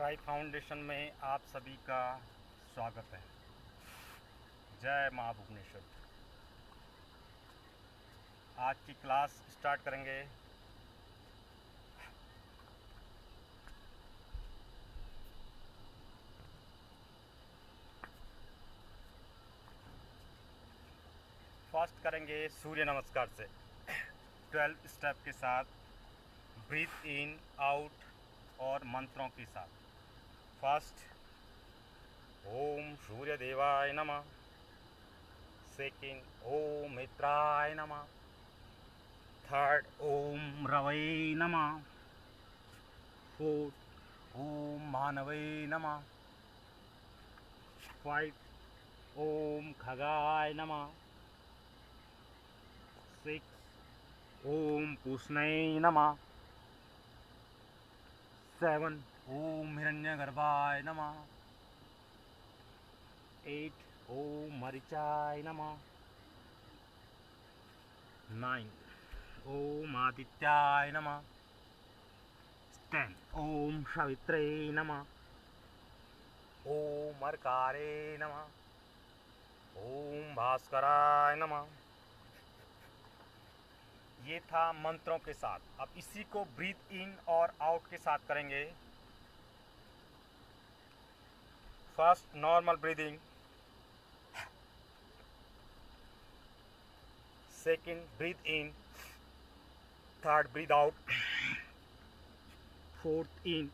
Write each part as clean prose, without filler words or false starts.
Try foundation में आप सभी का स्वागत है। जय माँ भुवनेश्वर। आज की क्लास स्टार्ट करेंगे। फर्स्ट करेंगे सूर्य नमस्कार से 12 स्टेप के साथ, ब्रीथ इन आउट और मंत्रों के साथ। फर्स्ट, ओम सूर्य देवाय नमः। सेकंड, ओम मित्राय नमः। थर्ड, ओम रवै नमः। फोर्थ, ओम मानवे नमः। फाइव, ओम खगाय नमः। सिक्स, ओम पूष्णय नमः। सेवन, ओम हिरण्यगर्भाय नमः। एट, ओम मरीचाय नमः। नाइन, ओम आदित्याय नमः। 10, ओम सवित्रे नमः। ओम अर्कारे नमः। ओम भास्कराय नमः। ये था मंत्रों के साथ। अब इसी को ब्रीथ इन और आउट के साथ करेंगे। First, normal breathing. Second, breathe in. Third, breathe out. Fourth, in.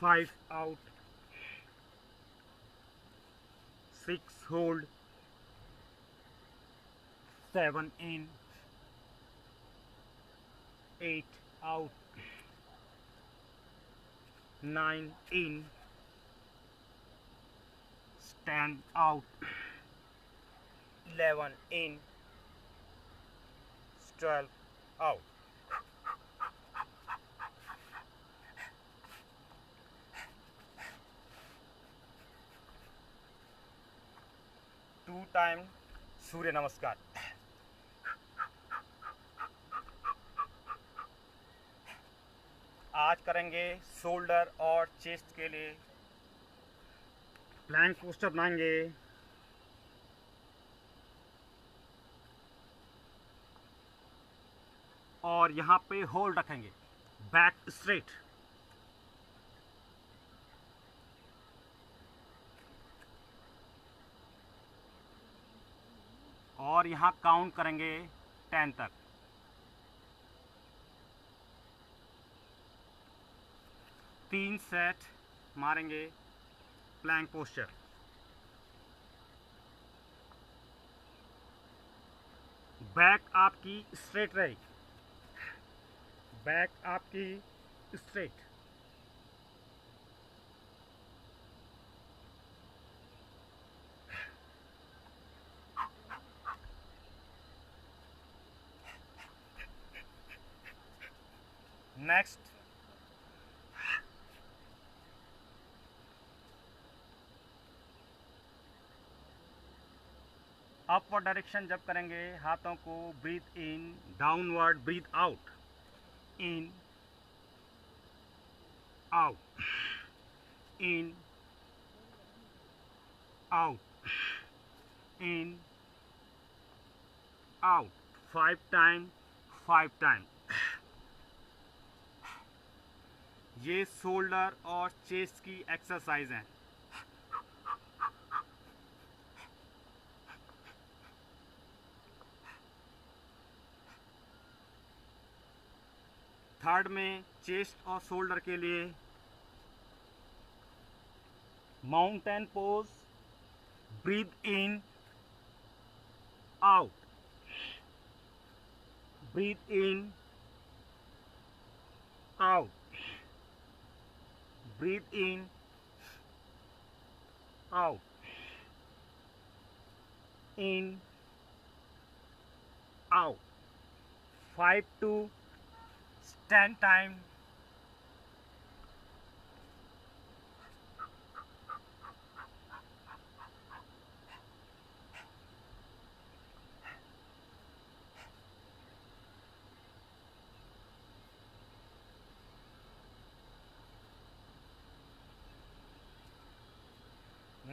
Five, out. Six, hold. Seven, in. Eight, out. Nine, in. Ten, out. 11, in. 12, out. Two time Surya Namaskar. आज करेंगे शोल्डर और चेस्ट के लिए। Planck poster बनाएंगे। और यहाँ पे hold रखेंगे, बैक स्ट्रेट। और यहाँ काउंट करेंगे 10 तक। 3 सेट मारेंगे प्लैंक पोस्चर। बैक आपकी स्ट्रेट रहेगी। बैक आपकी स्ट्रेट। नेक्स्ट, अपवर्ड डायरेक्शन जब करेंगे हाथों को, breathe in, downward, breathe out. In, out, in, out, in, out. 5 time, 5 time. ये शोल्डर और चेस्ट की एक्सरसाइज हैं। थर्ड में चेस्ट और शोल्डर के लिए mountain pose, breathe in, out, breathe in, out, breathe in, out, in, out. 5 to 10 time.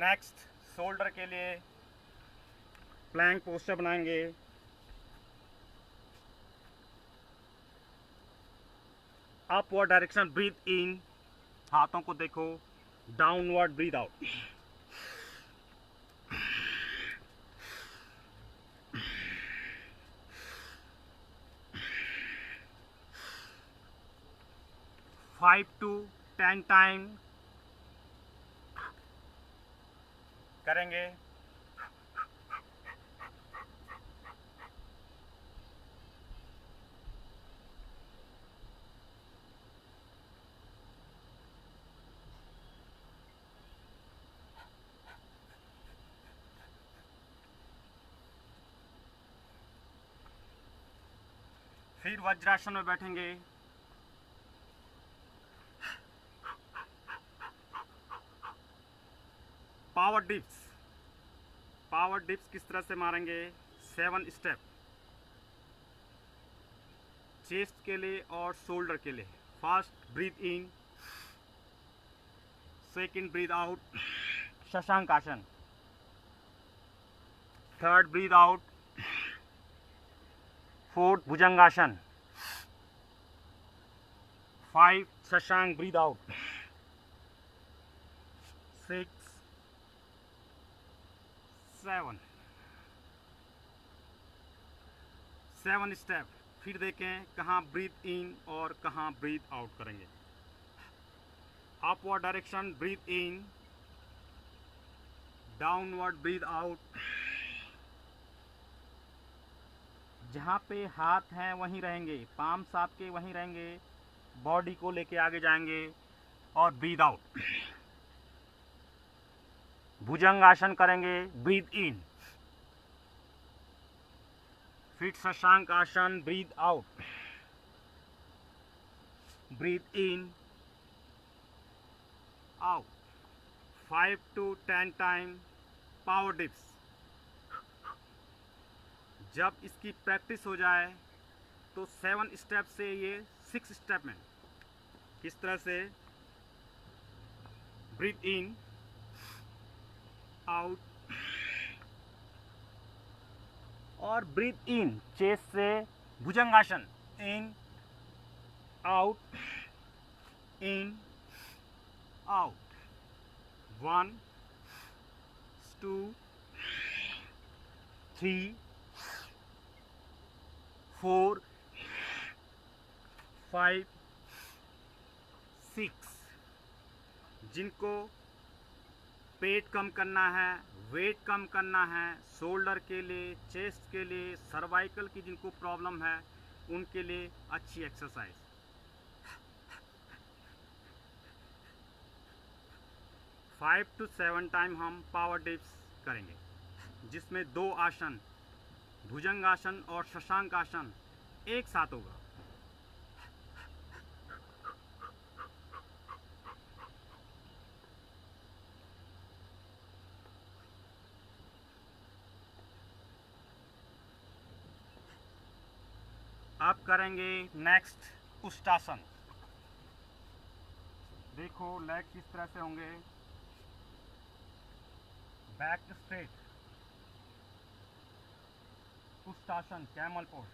Next shoulder के लिए प्लैंक पोस्चर बनाएंगे। अपवर्ड डायरेक्शन ब्रीथ इन, हाथों को देखो, downward breathe out. Five to 10 time करेंगे। फिर वज्रासन में बैठेंगे। पावर डिप्स, पावर डिप्स किस तरह से मारेंगे? 7 स्टेप चेस्ट के लिए और शोल्डर के लिए। फर्स्ट ब्रीथ इन, सेकंड ब्रीथ आउट शशांक आसन, थर्ड ब्रीथ आउट फोर्थ भुजंगासन, 5 शशांक ब्रीथ आउट, 6 7 स्टेप। फिर देखें कहाँ ब्रीथ इन और कहाँ ब्रीथ आउट करेंगे। Upward direction breathe in, downward breathe out. जहाँ पे हाथ हैं वहीं रहेंगे, पाम्स आपके वहीं रहेंगे, बॉडी को लेके आगे जाएंगे और ब्रीथ आउट। भुजंगासन करेंगे, ब्रीथ इन, फिर shashank asana, breathe out, breathe in out. 5 to 10 time power dips. जब इसकी प्रैक्टिस हो जाए तो 7 स्टेप से ये 6 स्टेप में किस तरह से ब्रीथ इन आउट और ब्रीथ इन चेस्ट से भुजंगासन, इन आउट इन आउट। 1 2 3 4 5 6। जिनको पेट कम करना है, वेट कम करना है, शोल्डर के लिए, चेस्ट के लिए, सर्वाइकल की जिनको प्रॉब्लम है उनके लिए अच्छी एक्सरसाइज। 5 to 7 टाइम हम पावर डिप्स करेंगे, जिसमें 2 आसन भुजंगासन और शशांक आसन एक साथ होगा। अब करेंगे नेक्स्ट उष्टासन। देखो लेग किस तरह से होंगे, back straight, Ustasana, camel pose.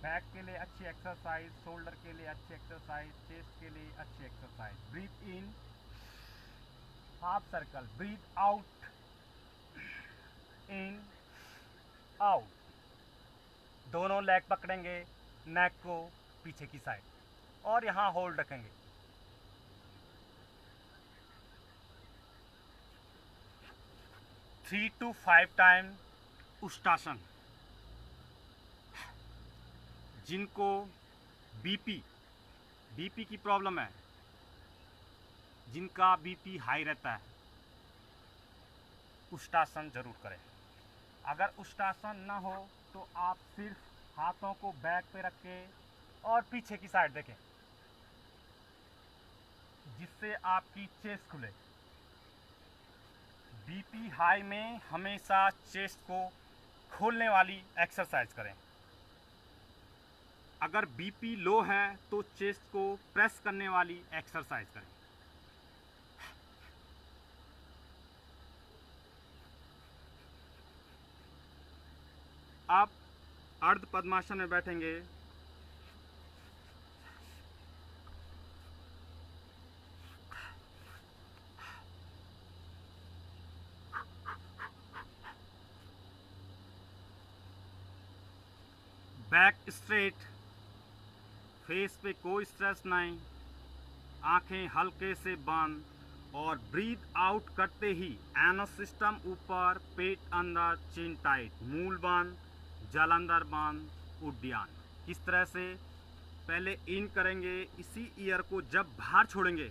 Back के लिए अच्छी एक्सरसाइज, शोल्डर के लिए अच्छी एक्सरसाइज, चेस्ट के लिए अच्छी exercise. Breathe in half circle, breathe out in out. दोनों लेग पकड़ेंगे, नेक को पीछे की साइड और यहाँ होल्ड रखेंगे। Three to 5 time Ustasana. जिनको बीपी की प्रॉब्लम है, जिनका बीपी हाई रहता है, उष्टासन जरूर करें। अगर उष्टासन ना हो तो आप सिर्फ हाथों को बैक पे रख के और पीछे की साइड देखें, जिससे आपकी चेस्ट खुले। बीपी हाई में हमेशा चेस्ट को खोलने वाली एक्सरसाइज करें। अगर बीपी लो है तो चेस्ट को प्रेस करने वाली एक्सरसाइज करें। आप अर्ध पद्मासन में बैठेंगे। बैक स्ट्रेट, फेस पे कोई स्ट्रेस नहीं, आंखें हल्के से बंद और ब्रीथ आउट करते ही एनस सिस्टम ऊपर, पेट अंदर, चिन टाइट, मूल बंद, जलंधर बंद, उड्डयन। इस तरह से पहले इन करेंगे, इसी ईयर को जब बाहर छोड़ेंगे,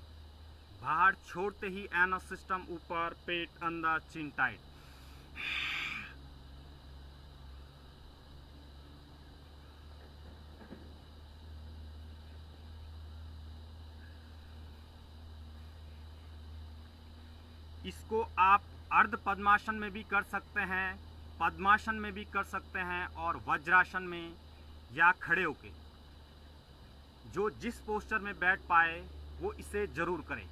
बाहर छोड़ते ही एनस सिस्टम ऊपर, पेट अंदर, चिन टाइट। इसको आप अर्ध पद्मासन में भी कर सकते हैं, पद्मासन में भी कर सकते हैं और वज्रासन में या खड़े होके, जो जिस पोस्चर में बैठ पाए वो इसे ज़रूर करें।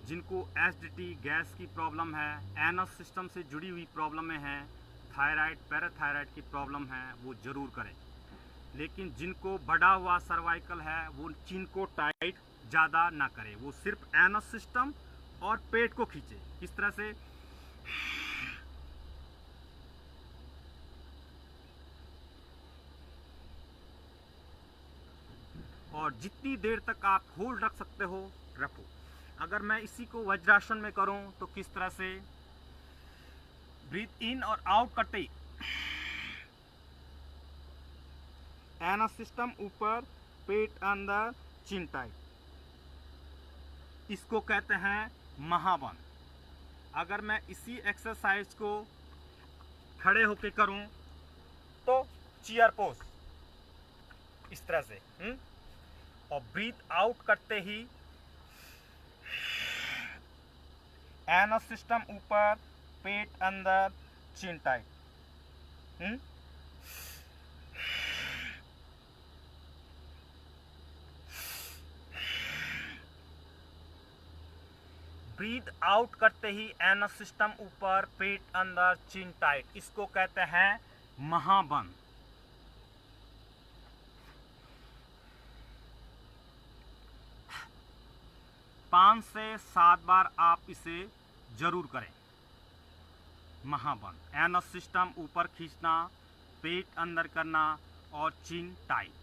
जिनको एसिडिटी, गैस की प्रॉब्लम है, एनस सिस्टम से जुड़ी हुई प्रॉब्लमें हैं, थायराइड, पैराथायराइड की प्रॉब्लम है, वो ज़रूर करें। लेकिन जिनको बढ़ा हुआ सर्वाइकल है वो चिन को टाइट ज़्यादा ना करें, वो सिर्फ एनस सिस्टम और पेट को खींचे। इस तरह से और जितनी देर तक आप होल्ड रख सकते हो रखो। अगर मैं इसी को वज्रासन में करूं तो किस तरह से ब्रीथ इन और आउट करते ही एनस सिस्टम ऊपर, पेट अंदर, चिन टाइट, इसको कहते हैं महाबंद। अगर मैं इसी एक्सरसाइज को खड़े होके करूं तो चेयर पोज, इस तरह से और ब्रीथ आउट करते ही एनस सिस्टम ऊपर, पेट अंदर, चिन टाइट। ब्रीथ आउट करते ही एनस सिस्टम ऊपर, पेट अंदर, चिन टाइट, इसको कहते हैं महाबंद। पांच से 7 बार आप इसे जरूर करें। महाबंद, एनस सिस्टम ऊपर खींचना, पेट अंदर करना और चिन टाइट।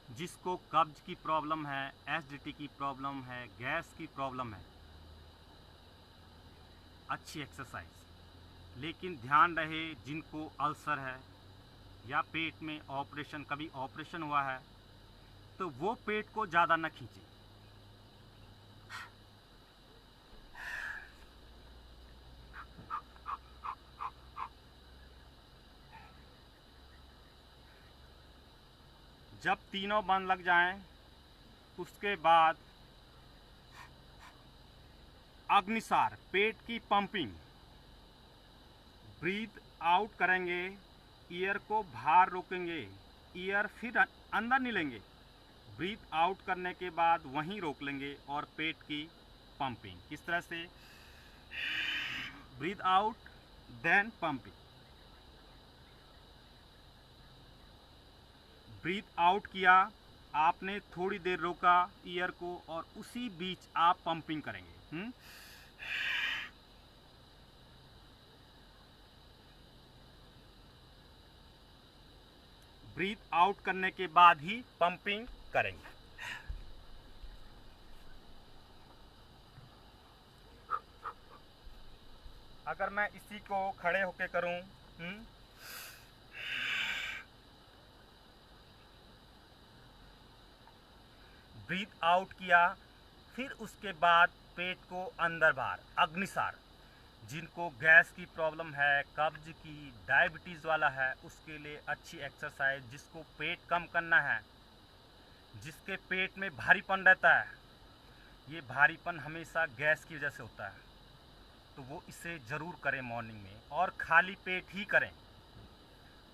जिसको कब्ज की प्रॉब्लम है, एसिडिटी की प्रॉब्लम है, गैस की प्रॉब्लम है, अच्छी एक्सरसाइज। लेकिन ध्यान रहे जिनको अल्सर है या पेट में ऑपरेशन, कभी ऑपरेशन हुआ है तो वो पेट को ज़्यादा न खींचे। जब तीनों बंद लग जाएं, उसके बाद अग्निसार, पेट की पंपिंग, ब्रीथ आउट करेंगे, ईयर को बाहर रोकेंगे, ईयर फिर अंदर नहीं लेंगे, ब्रीथ आउट करने के बाद वहीं रोक लेंगे और पेट की पंपिंग। इस तरह से breathe out then pumping. Breathe out किया आपने, थोड़ी देर रोका ईयर को और उसी बीच आप पंपिंग करेंगे। ब्रीथ आउट करने के बाद ही पंपिंग करेंगे। अगर मैं इसी को खड़े होके करूं, ब्रीथ आउट किया, फिर उसके बाद पेट को अंदर बाहर, अग्निसार। जिनको गैस की प्रॉब्लम है, कब्ज की, डायबिटीज़ वाला है, उसके लिए अच्छी एक्सरसाइज। जिसको पेट कम करना है, जिसके पेट में भारीपन रहता है, ये भारीपन हमेशा गैस की वजह से होता है। तो वो इसे ज़रूर करें मॉर्निंग में, और खाली पेट ही करें।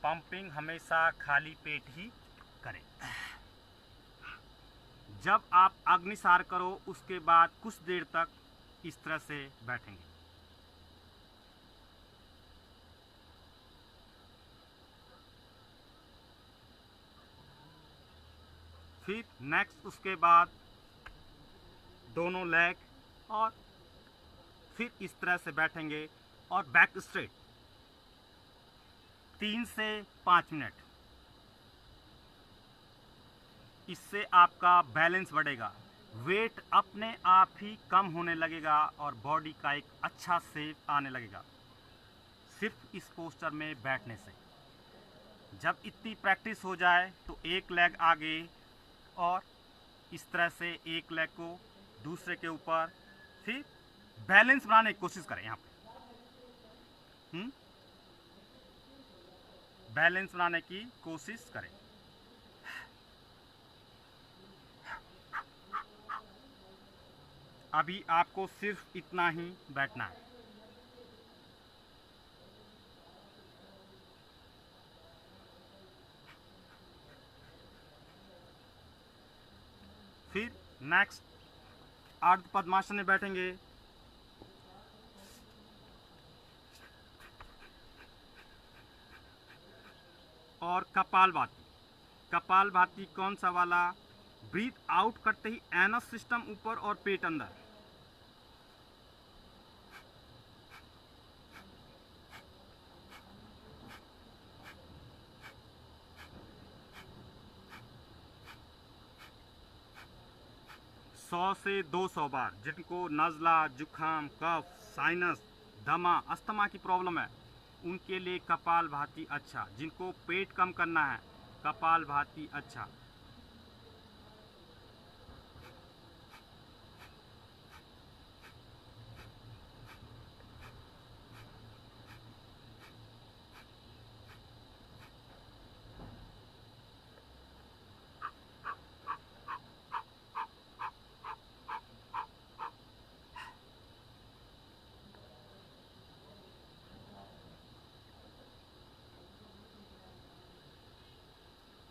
पंपिंग हमेशा खाली पेट ही करें। जब आप अग्निसार करो उसके बाद कुछ देर तक इस तरह से बैठेंगे। फिर नेक्स्ट उसके बाद दोनों लेग, और फिर इस तरह से बैठेंगे और बैक स्ट्रेट 3 से 5 मिनट। इससे आपका बैलेंस बढ़ेगा, वेट अपने आप ही कम होने लगेगा और बॉडी का एक अच्छा शेप आने लगेगा सिर्फ इस पोस्टर में बैठने से। जब इतनी प्रैक्टिस हो जाए तो एक लेग आगे और इस तरह से एक लेग को दूसरे के ऊपर, फिर बैलेंस बनाने की कोशिश करें। यहाँ पे बैलेंस बनाने की कोशिश करें। अभी आपको सिर्फ इतना ही बैठना है। फिर नेक्स्ट अर्ध पद्मासन में बैठेंगे। और कपालभाति। कपालभाति कौन सा वाला? ब्रीथ आउट करते ही एनस सिस्टम ऊपर और पेट अंदर। सौ से 200 बार। जिनको नज़ला, जुखाम, कफ, साइनस, दमा, अस्थमा की प्रॉब्लम है उनके लिए कपालभाति अच्छा। जिनको पेट कम करना है कपालभाति अच्छा।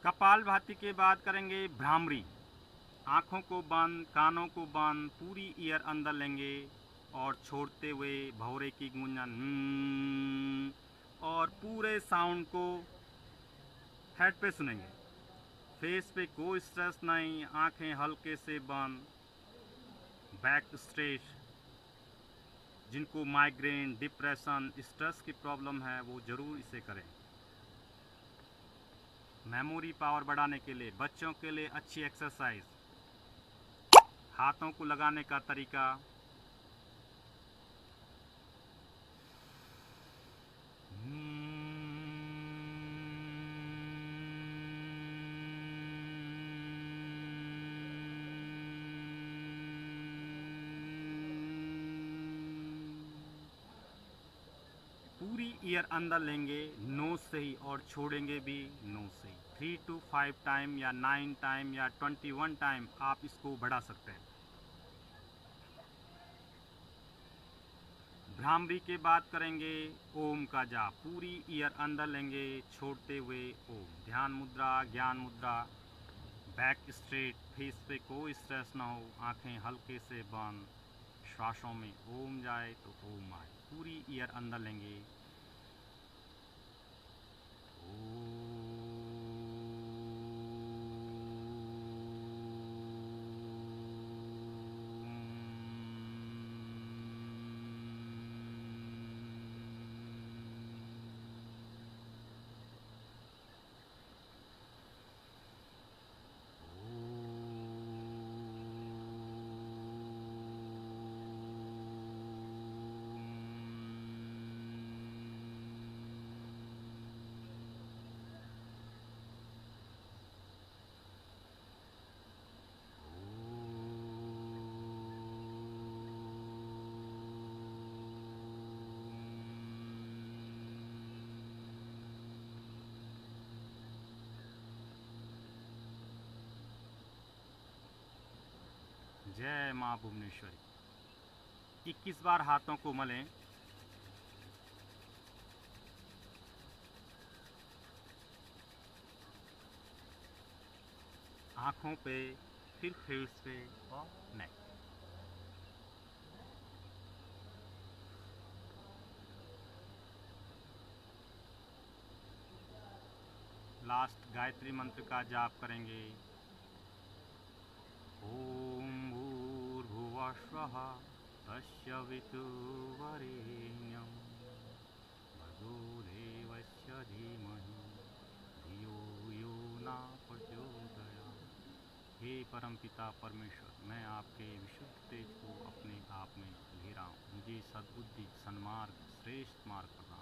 कपालभाति के बाद करेंगे भ्रामरी। आँखों को बंद, कानों को बंद, पूरी ईयर अंदर लेंगे और छोड़ते हुए भौरे की गूंजन और पूरे साउंड को हेड पे सुनेंगे। फेस पे कोई स्ट्रेस नहीं, आंखें हल्के से बंद, बैक स्ट्रेट। जिनको माइग्रेन, डिप्रेशन, स्ट्रेस की प्रॉब्लम है वो ज़रूर इसे करें। मेमोरी पावर बढ़ाने के लिए, बच्चों के लिए अच्छी एक्सरसाइज। हाथों को लगाने का तरीका, पूरी ईयर अंदर लेंगे नोज से ही और छोड़ेंगे भी नोज से ही। 3 to 5 टाइम या 9 टाइम या 21 टाइम आप इसको बढ़ा सकते हैं। भ्रामरी के बाद करेंगे ओम का जाप। पूरी ईयर अंदर लेंगे छोड़ते हुए ओम। ध्यान मुद्रा, ज्ञान मुद्रा, बैक स्ट्रेट, फेस पे कोई स्ट्रेस ना हो, आंखें हल्के से बंद, श्वासों में ओम जाए तो ओम आए। पूरी ईयर अंदर लेंगे जय माँ भुवनेश्वरी। 21 बार हाथों को मलें। आँखों पे, फिर फेस पे और नेक। लास्ट गायत्री मंत्र का जाप करेंगे। ओम भूर्भुवः स्वः तस्य वितुर्वरेण्यं भर्गो देवस्य धीमहि धियो यो न प्रचोदयात्। हे परमपिता परमेश्वर, मैं आपके विशुद्ध तेज को अपने आप में ले रहा हूँ। मुझे सद्बुद्धि, सन्मार्ग, श्रेष्ठ मार्ग प्रदान